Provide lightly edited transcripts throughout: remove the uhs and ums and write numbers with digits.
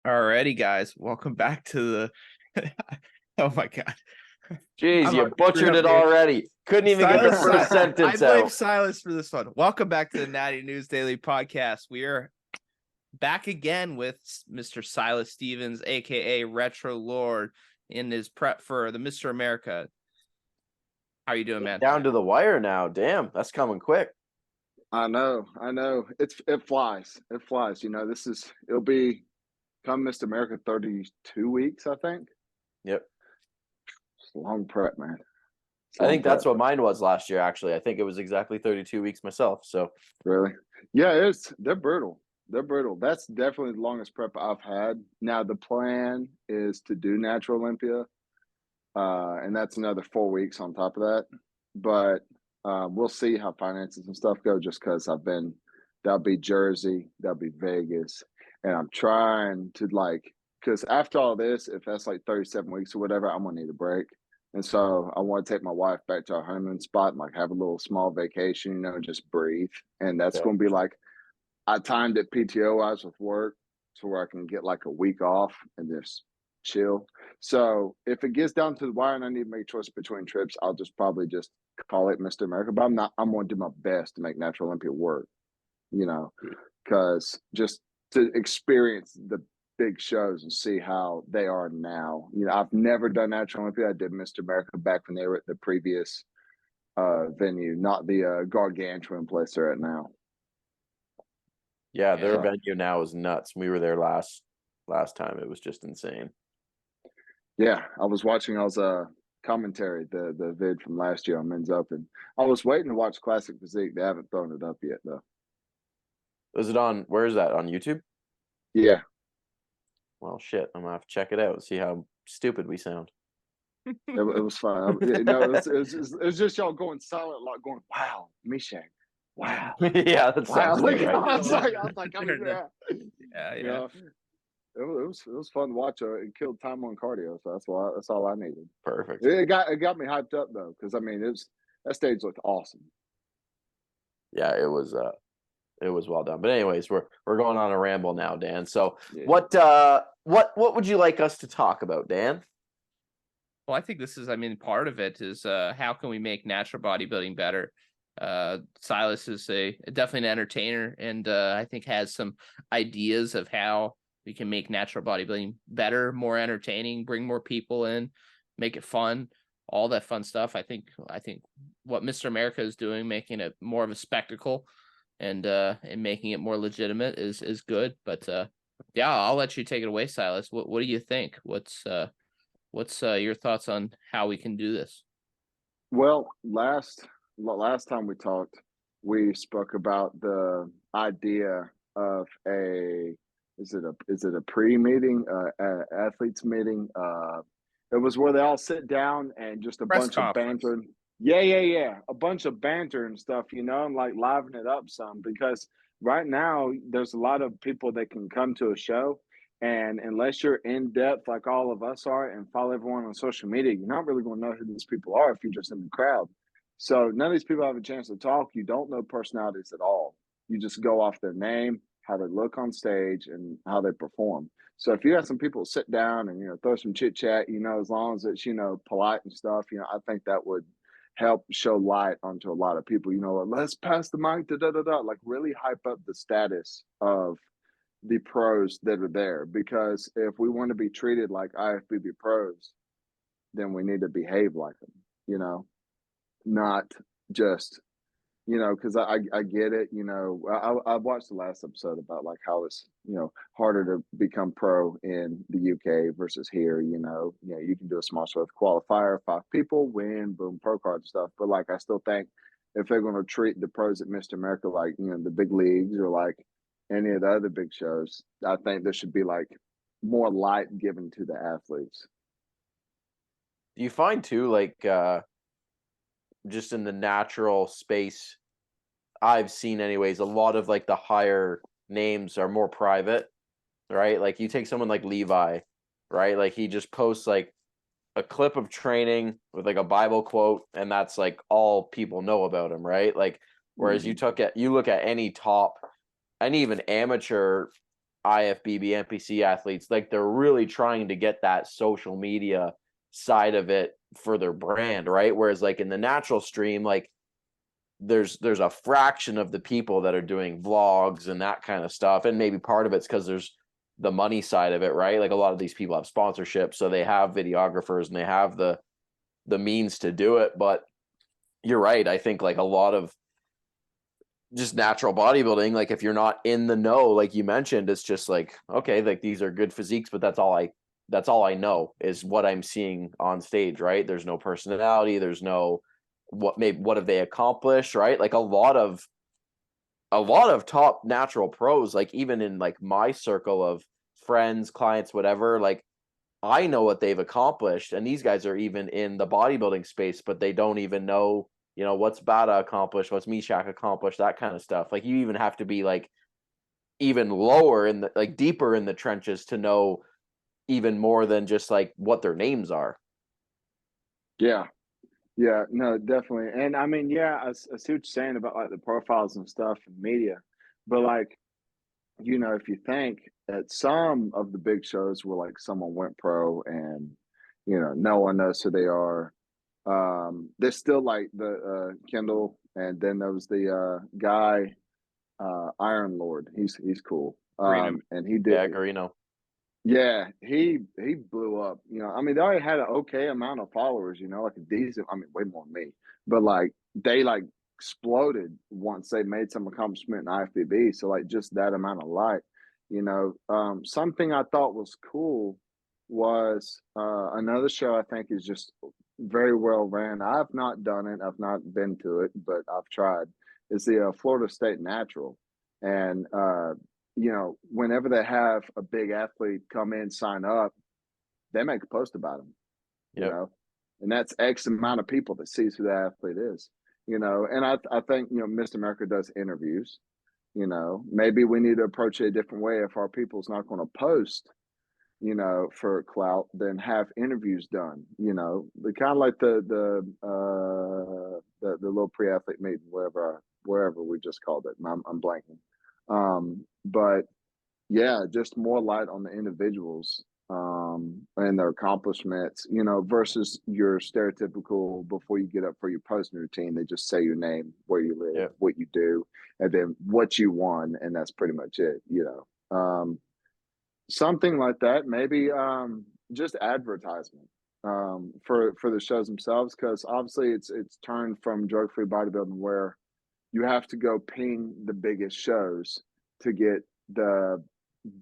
Alrighty, guys, welcome back to the. Oh my god, Jeez, I'm you already screwing butchered up it names. already. Couldn't even get the Silas, first I sentence blame out. Silas for this one. Welcome back to the Natty News Daily podcast. We are back again with Mr. Silas Stevens, aka Retro Lord, in his prep for the Mr. America. How are you doing, man? Down to the wire now. Damn, that's coming quick. I know. It flies. It flies. It'll be come Mr. America 32 weeks, I think. Yep. It's a long prep, man. I think that's what mine was last year, actually. I think it was exactly 32 weeks myself. So Really? Yeah, they're brutal. They're brutal. That's definitely the longest prep I've had. Now the plan is to do Natural Olympia. And that's another 4 weeks on top of that. But we'll see how finances and stuff go just because that'll be Jersey, that'll be Vegas. And I'm trying to because after all this, if that's like 37 weeks or whatever, I'm going to need a break. And so I want to take my wife back to our honeymoon spot and have a little small vacation, just breathe. And that's yeah. going to be I timed it PTO wise with work to where I can get like a week off and just chill. So if it gets down to the wire and I need to make a choice between trips, I'll just probably just call it Mr. America. But I'm going to do my best to make Natural Olympia work, because just to experience the big shows and see how they are now. I've never done Natural Olympia. I did Mr. America back when they were at the previous venue, not the gargantuan place they're at now. Yeah, their venue now is nuts. We were there last time. It was just insane. Yeah, I was commentary the vid from last year on Men's Open. I was waiting to watch Classic Physique. They haven't thrown it up yet though. Is it on? Where is that on YouTube? Yeah. Well, shit. I'm gonna have to check it out. See how stupid we sound. It was fun. It was just y'all going silent, like going, "Wow, Mishak, wow, yeah, that sounds wow." right. I was like, yeah. Yeah. It was fun to watch. It killed time on cardio, so that's all I needed. Perfect. It got me hyped up though, because that stage looked awesome. Yeah, it was well done. But anyways, we're going on a ramble now, Dan. So Yeah. what would you like us to talk about, Dan? Well, I think this is, part of it is how can we make natural bodybuilding better? Silas is definitely an entertainer, and I think has some ideas of how we can make natural bodybuilding better, more entertaining, bring more people in, make it fun, all that fun stuff. I think what Mr. America is doing, making it more of a spectacle and making it more legitimate is good. But yeah, I'll let you take it away, Silas. What do you think? What's your thoughts on how we can do this? Well, last time we talked, we spoke about the idea of is it a pre-meeting, athletes meeting? It was where they all sit down and just a Press bunch of conference. banter. Yeah. A bunch of banter and stuff, and liven it up some, because right now there's a lot of people that can come to a show. And unless you're in depth like all of us are and follow everyone on social media, you're not really going to know who these people are if you're just in the crowd. So none of these people have a chance to talk. You don't know personalities at all. You just go off their name, how they look on stage, and how they perform. So if you have some people sit down and throw some chit chat, as long as it's polite and stuff, I think that would help show light onto a lot of people. Let's pass the mic, like really hype up the status of the pros that are there. Because if we want to be treated like IFBB pros, then we need to behave like them. Not just because I get it. I watched the last episode about how it's harder to become pro in the UK versus here. You can do a small show with qualifier, 5 people, win, boom, pro card stuff. But I still think if they're going to treat the pros at Mr. America like the big leagues or like any of the other big shows, I think there should be more light given to the athletes. Do you find too, just in the natural space I've seen anyways, a lot of the higher names are more private, right? You take someone like Levi, right? He just posts a clip of training with a Bible quote, and that's all people know about him, right? Whereas you look at any top and even amateur IFBB, NPC athletes, like they're really trying to get that social media side of it for their brand, right? Whereas like in the natural stream, like there's a fraction of the people that are doing vlogs and that kind of stuff. And maybe part of it's because there's the money side of it, right? Like a lot of these people have sponsorships, so they have videographers and they have the means to do it. But you're right. I think like a lot of just natural bodybuilding, like if you're not in the know, like you mentioned, it's just like, okay, like these are good physiques, but that's all I know is what I'm seeing on stage, right? There's no personality, there's no what have they accomplished, right? Like a lot of top natural pros, like even in like my circle of friends, clients, whatever, like I know what they've accomplished, and these guys are even in the bodybuilding space, but they don't even know, what's Bada accomplished, what's Mishak accomplished, that kind of stuff. Like you even have to be like even lower in the like deeper in the trenches to know even more than just like what their names are. Yeah. Yeah, no, definitely. And I mean, yeah, I see what you're saying about like the profiles and stuff and media. But like, if you think at some of the big shows where like someone went pro and, no one knows who they are, there's still like the Kendall, and then there was the guy, Iron Lord. He's cool. And he did. Yeah, Garino. Yeah, he blew up. I mean, they already had an okay amount of followers. Like a decent. I mean, way more than me. But like they like exploded once they made some accomplishment in IFBB. So like just that amount of light. Something I thought was cool was another show I think is just very well ran. I've not done it. I've not been to it, but I've tried. It's the Florida State Natural, and whenever they have a big athlete come in, sign up, they make a post about them, Yep. And that's X amount of people that sees who the athlete is, and I think, Mr. America does interviews, maybe we need to approach it a different way. If our people's not going to post, for clout, then have interviews done, the kind of like the little pre-athlete meeting, wherever we just called it. And I'm blanking. But yeah, just more light on the individuals and their accomplishments, versus your stereotypical before you get up for your posting routine, they just say your name, where you live, Yep. what you do, and then what you won, and that's pretty much it, something like that. Maybe just advertisement for the shows themselves, because obviously it's turned from drug-free bodybuilding where you have to go ping the biggest shows to get the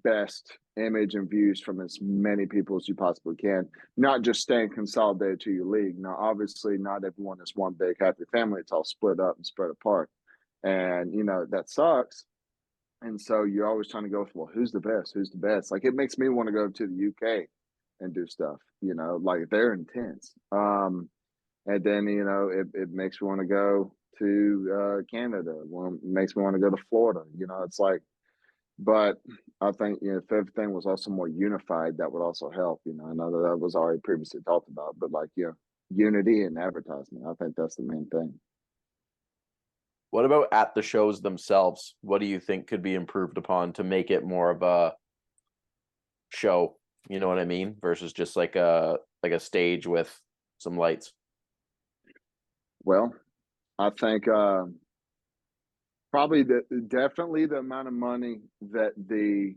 best image and views from as many people as you possibly can, not just staying consolidated to your league. Now, obviously, not everyone is one big happy family. It's all split up and spread apart. And, that sucks. And so you're always trying to go with, well, who's the best? Who's the best? Like, it makes me want to go to the UK and do stuff, like they're intense. And then, it makes me want to go to Canada. Well, it makes me want to go to Florida. It's like, but I think, if everything was also more unified, that would also help. I know that was already previously talked about, but like, unity and advertisement, I think that's the main thing. What about at the shows themselves? What do you think could be improved upon to make it more of a show? You know what I mean? Versus just like a stage with some lights. Well, I think probably definitely the amount of money that the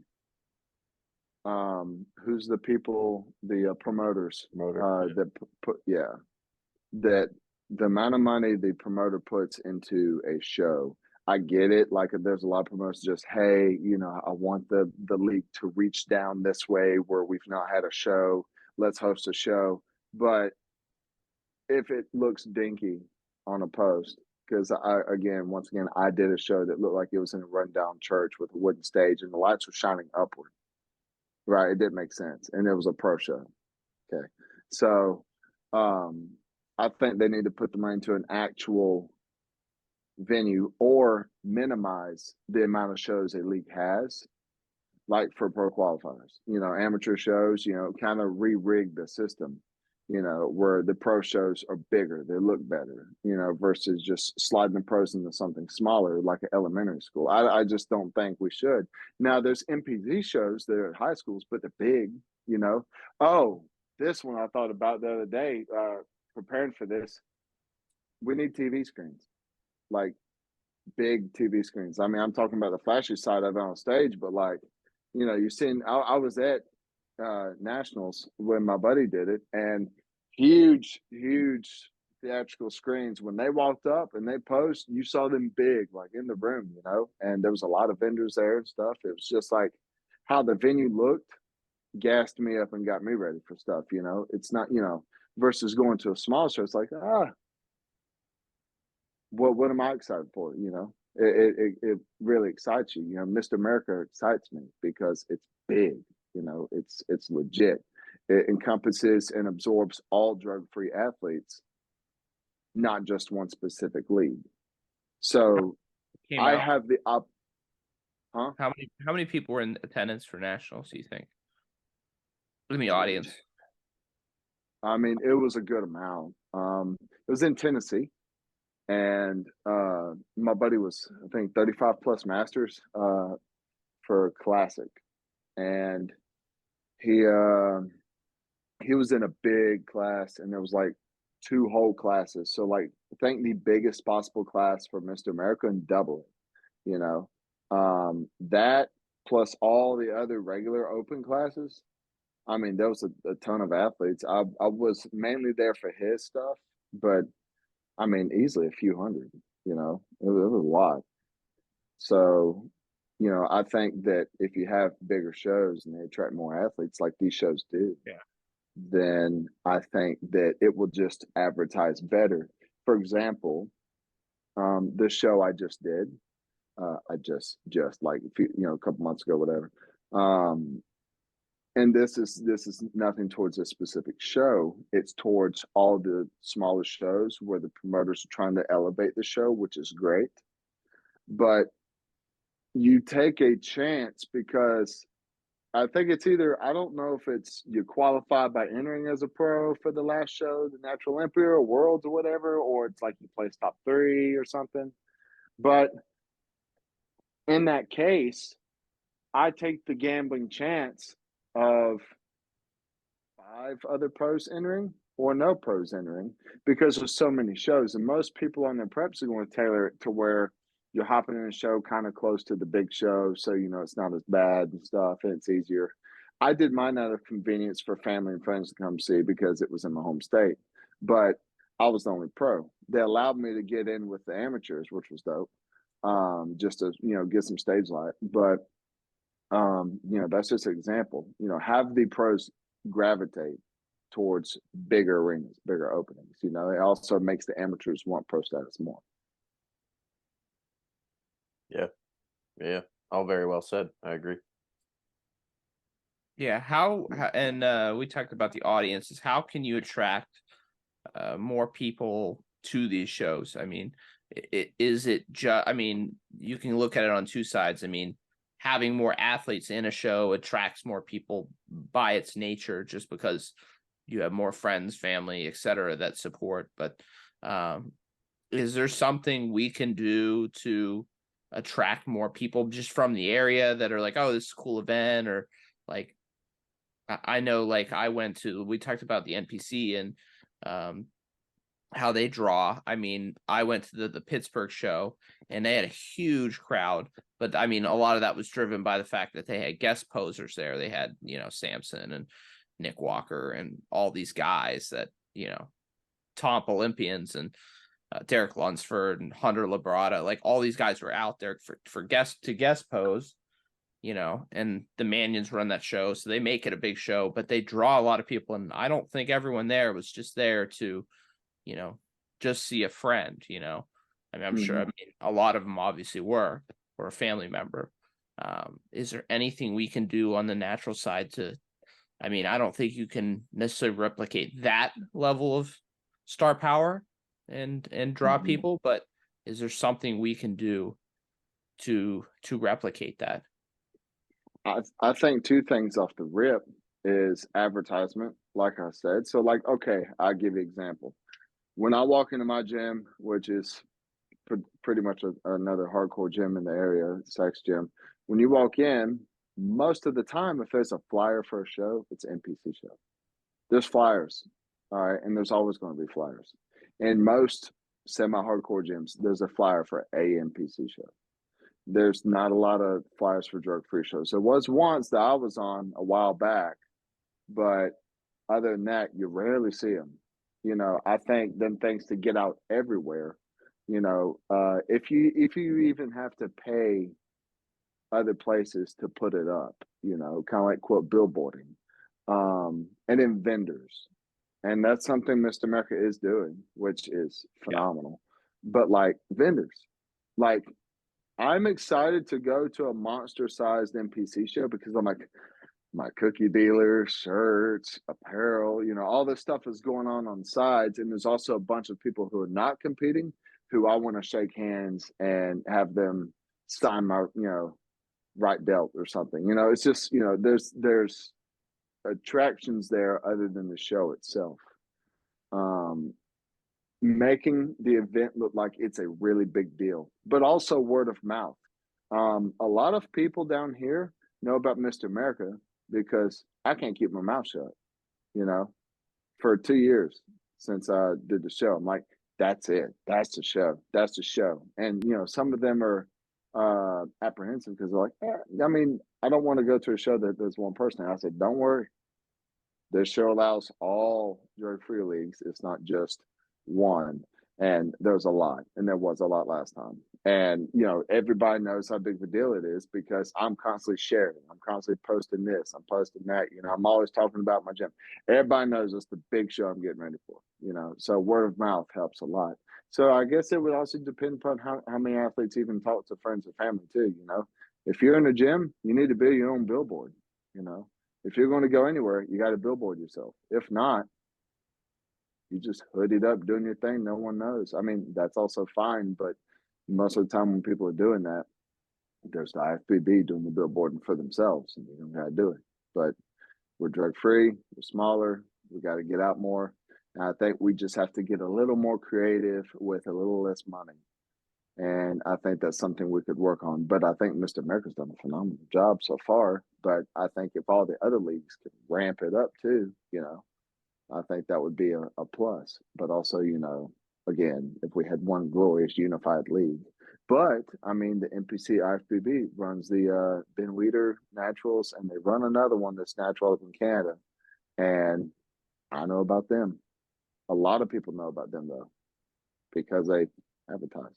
who's the people, the promoters that put that the amount of money the promoter puts into a show. I get it. Like there's a lot of promoters just, hey, I want the league to reach down this way where we've not had a show. Let's host a show. But if it looks dinky on a post, because once again, I did a show that looked like it was in a rundown church with a wooden stage and the lights were shining upward. Right. It didn't make sense. And it was a pro show. Okay. So I think they need to put the money into an actual venue or minimize the amount of shows a league has, like for pro qualifiers, amateur shows, kind of re-rig the system, you know, where the pro shows are bigger, they look better, you know, versus just sliding the pros into something smaller like an elementary school. I just don't think we should. Now, there's MPZ shows that are at high schools, but they're big, you know. Oh, this one I thought about the other day, preparing for this. We need TV screens, like big TV screens. I mean, I'm talking about the flashy side of it on stage, but like, you know, you're seeing, I was at nationals when my buddy did it, and huge theatrical screens. When they walked up and they posed, you saw them big, like in the room, you know, and there was a lot of vendors there and stuff. It was just like how the venue looked gassed me up and got me ready for stuff, you know. It's not, you know, versus going to a small show, it's like, what am I excited for, you know. It really excites you, you know. Mr. America excites me because it's big, you know, it's legit. It encompasses and absorbs all drug-free athletes, not just one specific league. So Came I out. have the up. Huh? How many people were in attendance for nationals, do you think? In the audience. I mean, it was a good amount. It was in Tennessee, and my buddy was, I think, 35 plus masters for classic, and he was in a big class, and there was like two whole classes. So like, I think the biggest possible class for Mr. America and double it, you know. That plus all the other regular open classes. I mean, there was a ton of athletes. I was mainly there for his stuff, but I mean, easily a few hundred, you know, it was a lot. So, you know, I think that if you have bigger shows and they attract more athletes like these shows do, Yeah. then I think that it will just advertise better. For example, the show I just did, I just like a few, you know, a couple months ago, whatever. And this is nothing towards a specific show. It's towards all the smaller shows where the promoters are trying to elevate the show, which is great. But you take a chance because I think it's either, I don't know if it's you qualify by entering as a pro for the last show, the Natural Olympia or Worlds or whatever, or it's like you place top 3 or something. But in that case, I take the gambling chance of 5 other pros entering or no pros entering because there's so many shows, and most people on their preps are going to tailor it to where you're hopping in a show kind of close to the big show, so you know it's not as bad and stuff, and it's easier. I did mine out of convenience for family and friends to come see because it was in my home state, but I was the only pro. They allowed me to get in with the amateurs, which was dope, just to, you know, get some stage light. But you know, that's just an example. You know, have the pros gravitate towards bigger arenas, bigger openings. You know, it also makes the amateurs want pro status more. Yeah, all very well said. I agree. Yeah, and we talked about the audiences. How can you attract more people to these shows? I mean, is it just, I mean, you can look at it on two sides. I mean, having more athletes in a show attracts more people by its nature, just because you have more friends, family, etc., that support. But is there something we can do to attract more people just from the area that are like, oh, this is a cool event? Or like, I know, like, we talked about the NPC and how they draw. I mean, I went to the Pittsburgh show and they had a huge crowd, but I mean, a lot of that was driven by the fact that they had guest posers there. They had, you know, Samson and Nick Walker and all these guys that, you know, top Olympians, and Derek Lunsford and Hunter Labrada, like all these guys were out there for guest pose, you know, and the Manions run that show, so they make it a big show, but they draw a lot of people. And I don't think everyone there was just there to, you know, just see a friend, you know. I mean, I'm sure, I mean, a lot of them obviously were, or a family member. Is there anything we can do on the natural side to, I mean, I don't think you can necessarily replicate that level of star power and draw people, but is there something we can do to replicate that? I think 2 things off the rip. is advertisement, like I said. So, like, okay, I'll give you an example. When I walk into my gym, which is pretty much another hardcore gym in the area, sex gym, when you walk in, most of the time, if there's a flyer for a show, it's an NPC show. There's flyers, all right, and there's always going to be flyers. In most semi-hardcore gyms, there's a flyer for a NPC show. There's not a lot of flyers for drug-free shows. There was once that I was on a while back, but other than that, you rarely see them. You know, I think them things to get out everywhere. You know, if you even have to pay other places to put it up, you know, kind of like quote billboarding, and then vendors, and that's something Mr. America is doing, which is phenomenal. But like vendors, like I'm excited to go to a monster-sized NPC show because I'm like, my cookie dealer, shirts, apparel, you know, all this stuff is going on sides. And there's also a bunch of people who are not competing who I want to shake hands and have them sign my, you know, right belt or something. You know, it's just, you know, there's attractions there other than the show itself. Making the event look like it's a really big deal, but also word of mouth. A lot of people down here know about Mr. America because I can't keep my mouth shut, you know, for 2 years since I did the show. I'm like, that's it. That's the show. That's the show. And, you know, some of them are apprehensive because they're like, I mean, I don't want to go to a show that there's one person. And I said, don't worry. This show allows all drug-free leagues. It's not just one. And there's a lot, and there was a lot last time. And, you know, everybody knows how big of a deal it is because I'm constantly sharing. I'm constantly posting this. I'm posting that. You know, I'm always talking about my gym. Everybody knows it's the big show I'm getting ready for, you know. So word of mouth helps a lot. So I guess it would also depend upon how many athletes even talk to friends and family too, you know. If you're in a gym, you need to build your own billboard, you know. If you're going to go anywhere, you got to billboard yourself. If not, you just hooded up doing your thing. No one knows. I mean, that's also fine, but most of the time when people are doing that, there's the IFBB doing the billboarding for themselves, and you don't got to do it. But we're drug free, we're smaller, we got to get out more. And I think we just have to get a little more creative with a little less money. And I think that's something we could work on. But I think Mr. America's done a phenomenal job so far. But I think if all the other leagues could ramp it up too, you know, I think that would be a plus. But also, you know, again, if we had one glorious unified league. But I mean, the NPC IFBB runs the Ben Weeder Naturals, and they run another one that's natural up in Canada. And I know about them. A lot of people know about them though, because they advertise.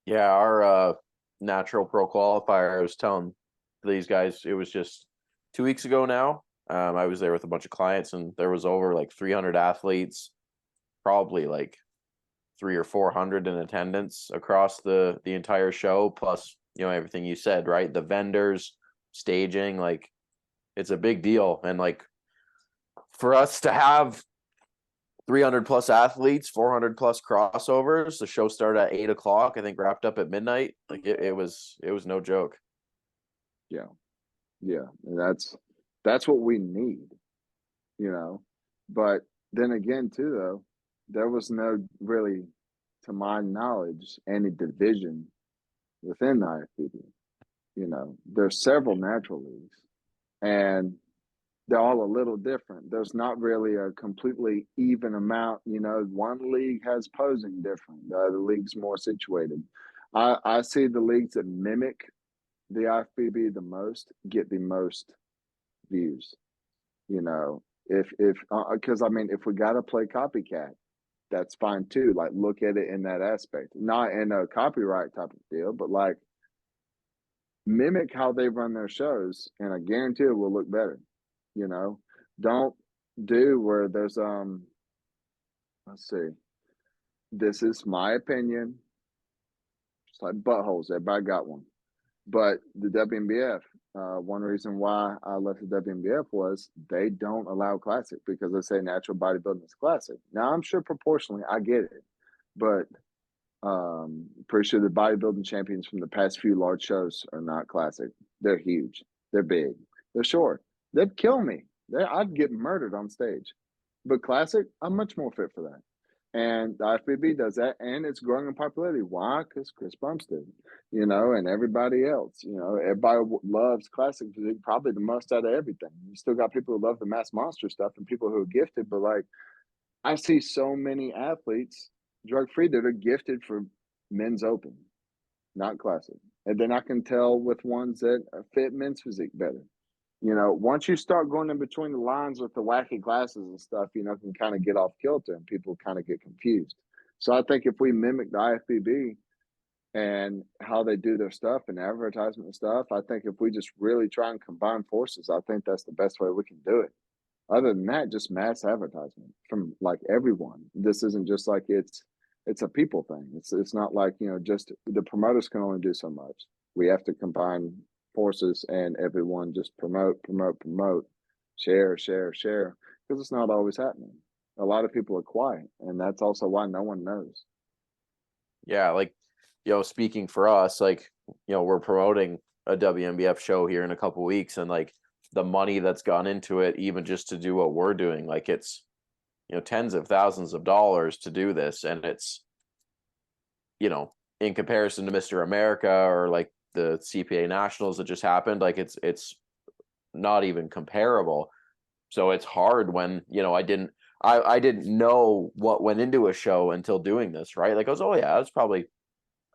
Yeah, our natural pro qualifier, I was telling these guys, it was just 2 weeks ago now. I was there with a bunch of clients, and there was over like 300 athletes, probably like 300 or 400 in attendance across the entire show, plus, you know, everything you said, right? The vendors, staging, like it's a big deal. And like for us to have 300 plus athletes, 400 plus crossovers, the show started at 8 o'clock, I think wrapped up at midnight. Like it was no joke. Yeah. And that's what we need, you know. But then again, too, though, there was no really, to my knowledge, any division within the IFBB. You know, there's several natural leagues, and they're all a little different. There's not really a completely even amount. You know, one league has posing different, the other league's more situated. I see the leagues that mimic the IFBB the most get the most views. You know, if because I mean, if we got to play copycat, that's fine too. Like, look at it in that aspect, not in a copyright type of deal, but like mimic how they run their shows, and I guarantee it will look better. You know, don't do where there's let's see, this is my opinion. It's like buttholes. Everybody got one. But the WNBF, one reason why I left the WNBF was they don't allow classic because they say natural bodybuilding is classic. Now, I'm sure proportionally I get it, but pretty sure the bodybuilding champions from the past few large shows are not classic. They're huge. They're big. They're short. They'd kill me I'd get murdered on stage. But classic, I'm much more fit for that. And the IFBB does that, and it's growing in popularity. Why? Because Chris Bumstead, and everybody else. Everybody loves classic physique probably the most out of everything. You still got people who love the mass monster stuff and people who are gifted, but like I see so many athletes drug free that are gifted for men's open, not classic. And then I can tell with ones that fit men's physique better. Once you start going in between the lines with the wacky glasses and stuff, can kind of get off kilter and people kind of get confused. So I think if we mimic the IFBB and how they do their stuff and advertisement and stuff, I think if we just really try and combine forces, I think that's the best way we can do it. Other than that, just mass advertisement from like everyone. This isn't just like it's a people thing. It's not like, just the promoters can only do so much. We have to combine forces and everyone just promote, share, because it's not always happening. A lot of people are quiet, and that's also why no one knows. Yeah, like, speaking for us, like, we're promoting a WNBF show here in a couple weeks, and like the money that's gone into it, even just to do what we're doing, like it's, tens of thousands of dollars to do this. And it's, in comparison to Mr. America or like the CPA nationals that just happened, like it's not even comparable. So it's hard when, I didn't know what went into a show until doing this, right? Like I was, oh yeah, it's probably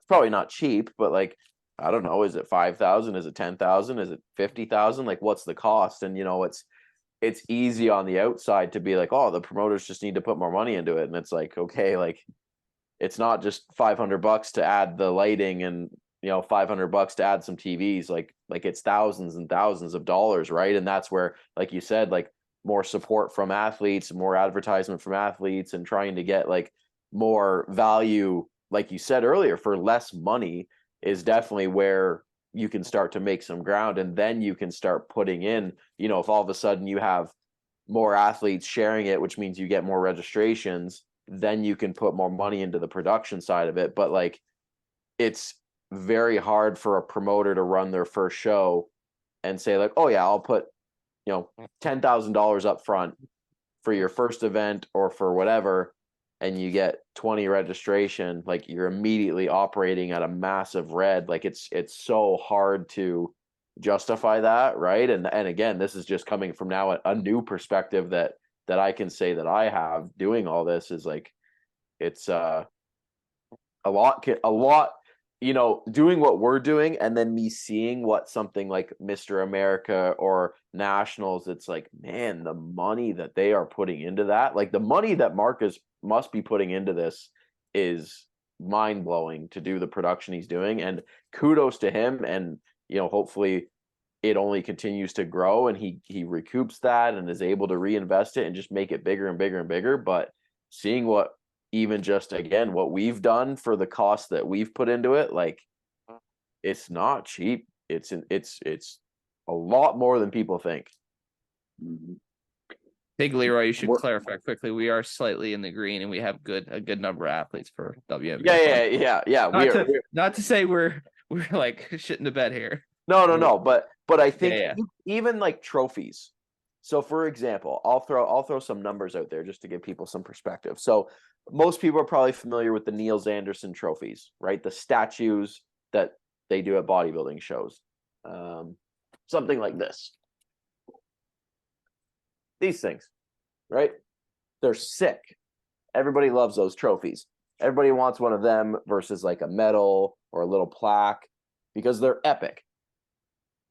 not cheap, but like, I don't know, is it 5,000? Is it 10,000? Is it 50,000? Like what's the cost? And it's easy on the outside to be like, oh, the promoters just need to put more money into it. And it's like, okay, like it's not just $500 to add the lighting and $500 to add some TVs. Like it's thousands and thousands of dollars, right? And that's where, like you said, like more support from athletes, more advertisement from athletes, and trying to get like more value, like you said earlier, for less money is definitely where you can start to make some ground. And then you can start putting in, if all of a sudden you have more athletes sharing it, which means you get more registrations, then you can put more money into the production side of it. But like, it's very hard for a promoter to run their first show and say like, oh yeah, I'll put, $10,000 up front for your first event or for whatever, and you get 20 registration. Like you're immediately operating at a massive red. Like it's so hard to justify that, right? And again, this is just coming from now a new perspective that I can say that I have doing all this, is like it's a lot, doing what we're doing, and then me seeing what something like Mr. America or Nationals, it's like, man, the money that they are putting into that, like the money that Marcus must be putting into this is mind blowing to do the production he's doing. And kudos to him. And, hopefully it only continues to grow and he recoups that and is able to reinvest it and just make it bigger and bigger and bigger. But seeing what, even just again, what we've done for the cost that we've put into it, like it's not cheap. It's a lot more than people think. Mm-hmm. I think, Leroy, you should clarify quickly. We are slightly in the green, and we have a good number of athletes for WNBA. Yeah. Not to say we're like shitting the bed here. No. But I think even like trophies. So for example, I'll throw some numbers out there just to give people some perspective. So most people are probably familiar with the Niels Anderson trophies, right? The statues that they do at bodybuilding shows. Something like this. These things, right? They're sick. Everybody loves those trophies. Everybody wants one of them versus like a medal or a little plaque because they're epic.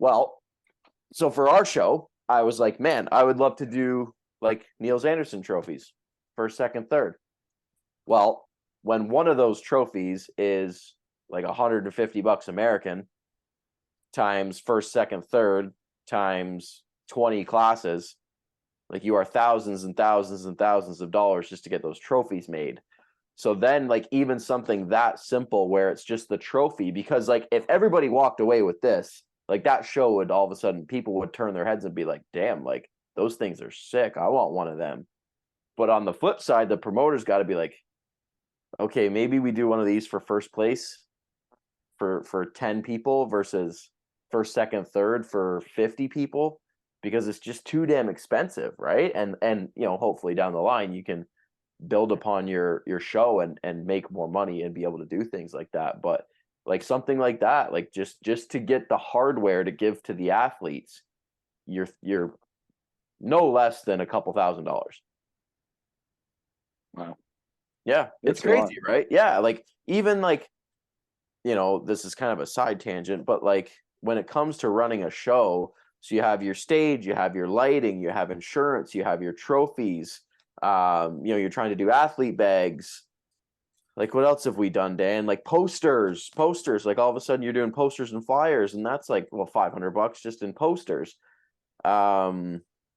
Well, so for our show, I was like, man, I would love to do like Niels Anderson trophies, first, second, third. Well, when one of those trophies is like $150 American times first, second, third times 20 classes, like you are thousands and thousands and thousands of dollars just to get those trophies made. So then like even something that simple where it's just the trophy, because like if everybody walked away with this, like that show would all of a sudden people would turn their heads and be like, damn, like those things are sick. I want one of them. But on the flip side, the promoter's got to be like, okay, maybe we do one of these for first place for 10 people versus first, second, third for 50 people. because it's just too damn expensive, right? And hopefully down the line you can build upon your show and make more money and be able to do things like that. But like something like that, like just to get the hardware to give to the athletes, you're no less than a couple $1,000. Wow. Yeah, it's crazy, right? Yeah, like even like this is kind of a side tangent, but like when it comes to running a show, so you have your stage, you have your lighting, you have insurance, you have your trophies, you're trying to do athlete bags. Like what else have we done, Dan? Like posters, like all of a sudden you're doing posters and flyers, and that's like, well, $500 just in posters.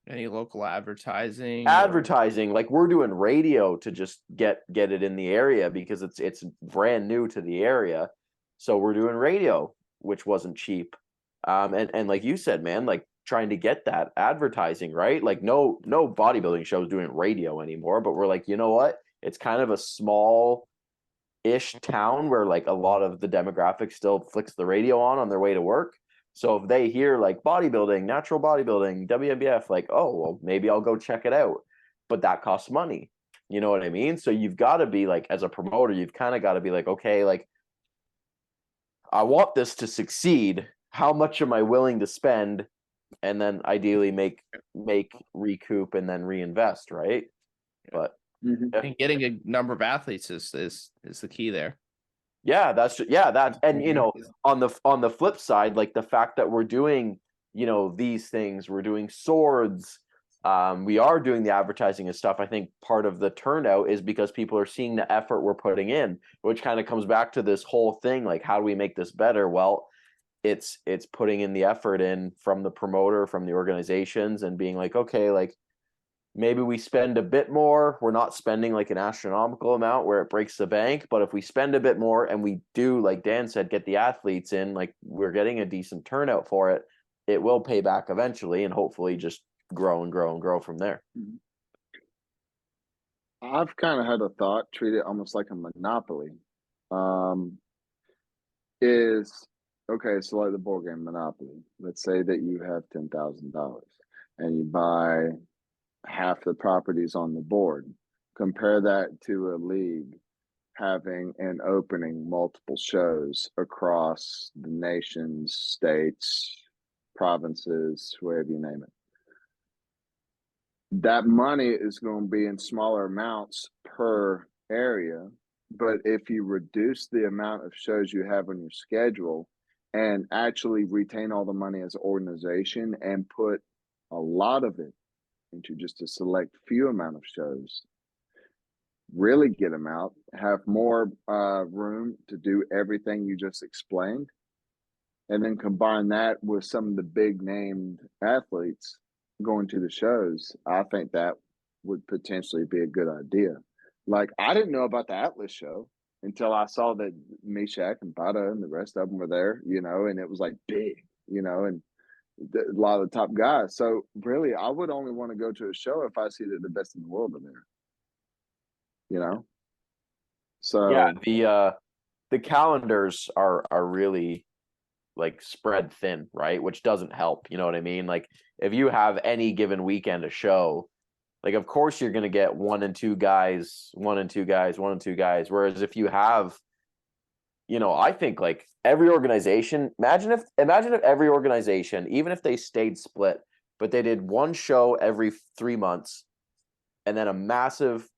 Any local advertising? Like we're doing radio to just get it in the area because it's brand new to the area. So we're doing radio, which wasn't cheap. And like you said, man, like trying to get that advertising, right? Like no bodybuilding shows doing radio anymore, but we're like, you know what? It's kind of a small-ish town where like a lot of the demographic still flicks the radio on their way to work. So if they hear like bodybuilding, natural bodybuilding, WNBF, like, oh, well, maybe I'll go check it out. But that costs money. You know what I mean? So you've got to be like, as a promoter, you've kind of got to be like, okay, like I want this to succeed. How much am I willing to spend? And then ideally make recoup and then reinvest, right? But and getting a number of athletes is the key there. Yeah, that's and on the flip side, like the fact that we're doing these things, we're doing swords, we are doing the advertising and stuff. I think part of the turnout is because people are seeing the effort we're putting in, which kind of comes back to this whole thing, like how do we make this better? Well, it's putting in the effort in from the promoter, from the organizations, and being like, okay, like maybe we spend a bit more. We're not spending like an astronomical amount where it breaks the bank, but if we spend a bit more and we do, like Dan said, get the athletes in, like we're getting a decent turnout for it, it will pay back eventually and hopefully just grow and grow and grow from there. I've kind of had a thought, treat it almost like a monopoly. Okay, so like the board game Monopoly. Let's say that you have $10,000 and you buy half the properties on the board. Compare that to a league having and opening multiple shows across the nations, states, provinces, wherever you name it. That money is going to be in smaller amounts per area, but if you reduce the amount of shows you have on your schedule and actually retain all the money as an organization and put a lot of it into just a select few amount of shows, really get them out, have more room to do everything you just explained, and then combine that with some of the big named athletes going to the shows, I think that would potentially be a good idea. Like, I didn't know about the Atlas show until I saw that Meshack and Bada and the rest of them were there, and it was like big, and a lot of the top guys. So really, I would only want to go to a show if I see that the best in the world are there. So yeah, the calendars are really like spread thin, right? Which doesn't help. You know what I mean? Like if you have any given weekend a show, like of course you're gonna get one and two guys. Whereas if you have, I think like every organization, imagine if every organization, even if they stayed split, but they did one show every 3 months and then a massive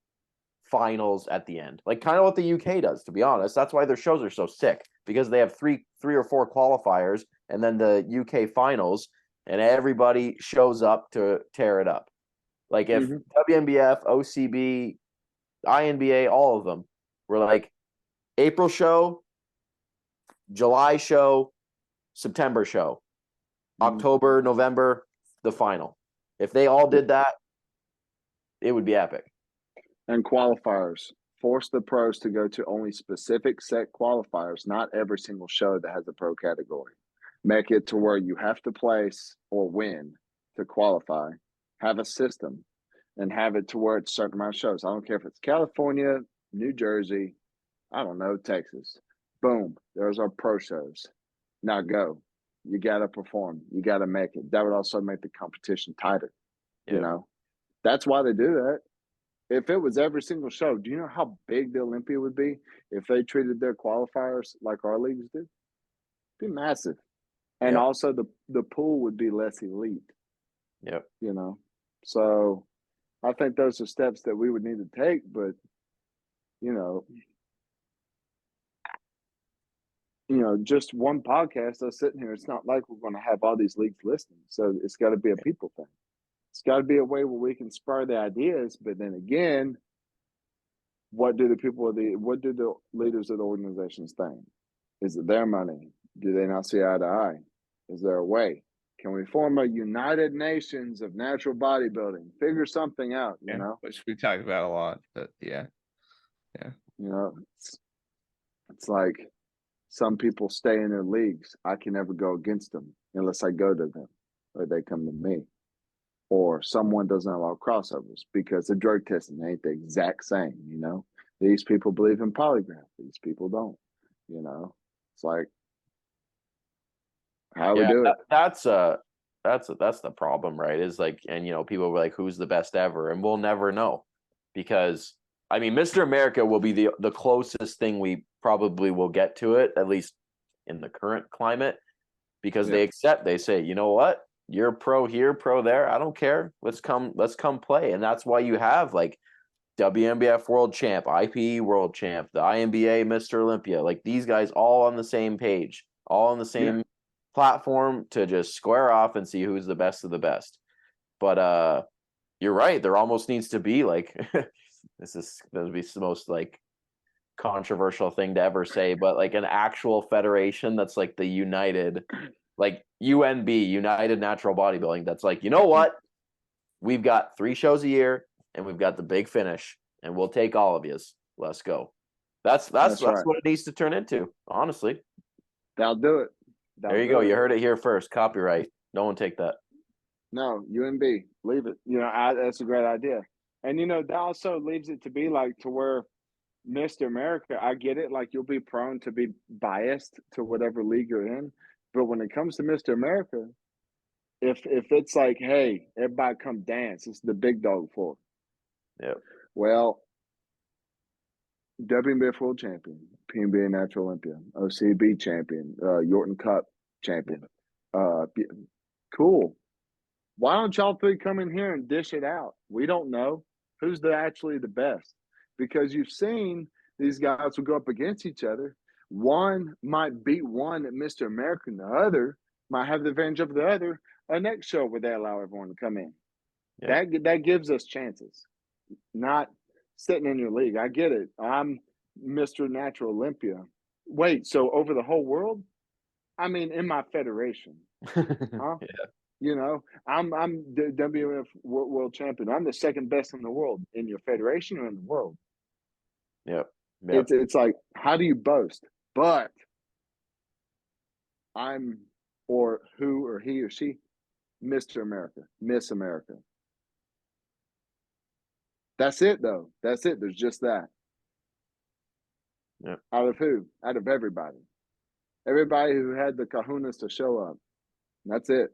finals at the end, like kind of what the UK does, to be honest. That's why their shows are so sick, because they have three or four qualifiers and then the UK finals, and everybody shows up to tear it up. Like if WNBF, OCB, INBA, all of them were like April show, July show, September show, October, November, the final. If they all did that, it would be epic. And qualifiers. Force the pros to go to only specific set qualifiers, not every single show that has a pro category. Make it to where you have to place or win to qualify. Have a system and have it to where it's a certain amount of shows. I don't care if it's California, New Jersey, I don't know, Texas. Boom, there's our pro shows. Now go. You got to perform. You got to make it. That would also make the competition tighter. You know, that's why they do that. If it was every single show, do you know how big the Olympia would be if they treated their qualifiers like our leagues do? It'd be massive. And also the pool would be less elite. Yep. You know, so I think those are steps that we would need to take. But just one podcast us sitting here, it's not like we're going to have all these leagues listening. So it's got to be a people thing. It's got to be a way where we can spur the ideas. But then again, what do the leaders of the organizations think? Is it their money? Do they not see eye to eye? Is there a way? Can we form a United Nations of natural bodybuilding? Figure something out, you know? Which we talk about a lot, but yeah. You know, it's like some people stay in their leagues. I can never go against them unless I go to them or they come to me. Or someone doesn't allow crossovers because the drug testing ain't the exact same, you know? These people believe in polygraph. These people don't, you know? It's like, how we do it. That's the problem, right? Is like, and people were like, who's the best ever? And we'll never know, because I mean, Mr. America will be the closest thing we probably will get to it, at least in the current climate, because they say, you know what? You're pro here, pro there. I don't care. Let's come play. And that's why you have like WNBF world champ, IPE world champ, the INBA Mr. Olympia, like these guys all on the same page, all on the same platform to just square off and see who's the best of the best. But you're right. There almost needs to be like, this is going to be the most like controversial thing to ever say, but like an actual federation that's like the United, like UNB, United Natural Bodybuilding, that's like, you know what? We've got 3 shows a year and we've got the big finish and we'll take all of yous. Let's go. That's right. What it needs to turn into, honestly. They'll do it. There you go. You heard it here first. Copyright. No one take that. No, UNB, leave it. That's a great idea. And, that also leaves it to be like to where Mr. America, I get it. Like you'll be prone to be biased to whatever league you're in. But when it comes to Mr. America, if it's like, hey, everybody come dance, it's the big dog for it. Yeah. Well, WNBF World Champion, PNBA Natural Olympia, OCB Champion, Yorton Cup Champion. Cool. Why don't y'all 3 come in here and dish it out? We don't know who's actually the best, because you've seen these guys will go up against each other. One might beat one at Mr. America, and the other might have the advantage of the other. A next show where they allow everyone to come in. Yeah. That gives us chances, not sitting in your league. I get it. I'm Mr. Natural Olympia. Wait, so over the whole world? I mean, in my federation. Huh? Yeah. I'm the WWF world champion. I'm the second best in the world in your federation or in the world. Yep. It's like, how do you boast? But I'm, or who or he or she, Mr. America, Miss America. That's it, though. That's it. There's just that. Yep. Out of who? Out of everybody. Everybody who had the kahunas to show up. That's it.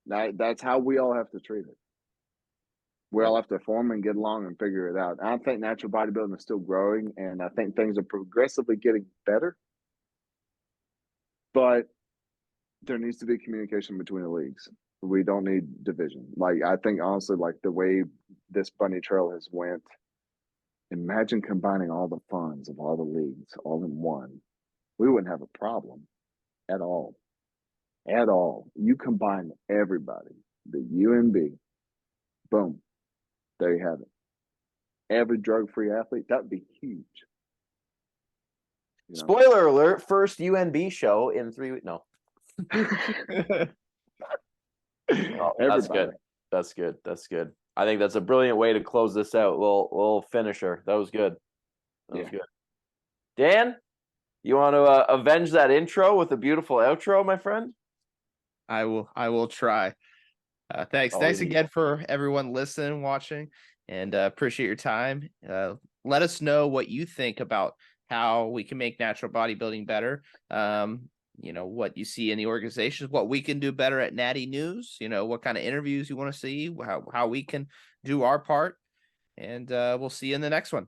That's how we all have to treat it. We all have to form and get along and figure it out. I think natural bodybuilding is still growing, and I think things are progressively getting better. But there needs to be communication between the leagues. We don't need division. Like, I think honestly, like the way this bunny trail has went, imagine combining all the funds of all the leagues all in one. We wouldn't have a problem at all. At all. You combine everybody, the UNB, boom, there you have it. Every drug-free athlete, that would be huge. Spoiler alert, first UNB show in 3 weeks. No. Oh, that's good. That's good. That's good. I think that's a brilliant way to close this out. Little finisher. That was good. That was good. Dan, you want to avenge that intro with a beautiful outro, my friend? I will try. Thanks again for everyone listening, watching, and appreciate your time. Let us know what you think about how we can make natural bodybuilding better. what you see in the organizations, what we can do better at Natty News, what kind of interviews you want to see, how we can do our part. And we'll see you in the next one.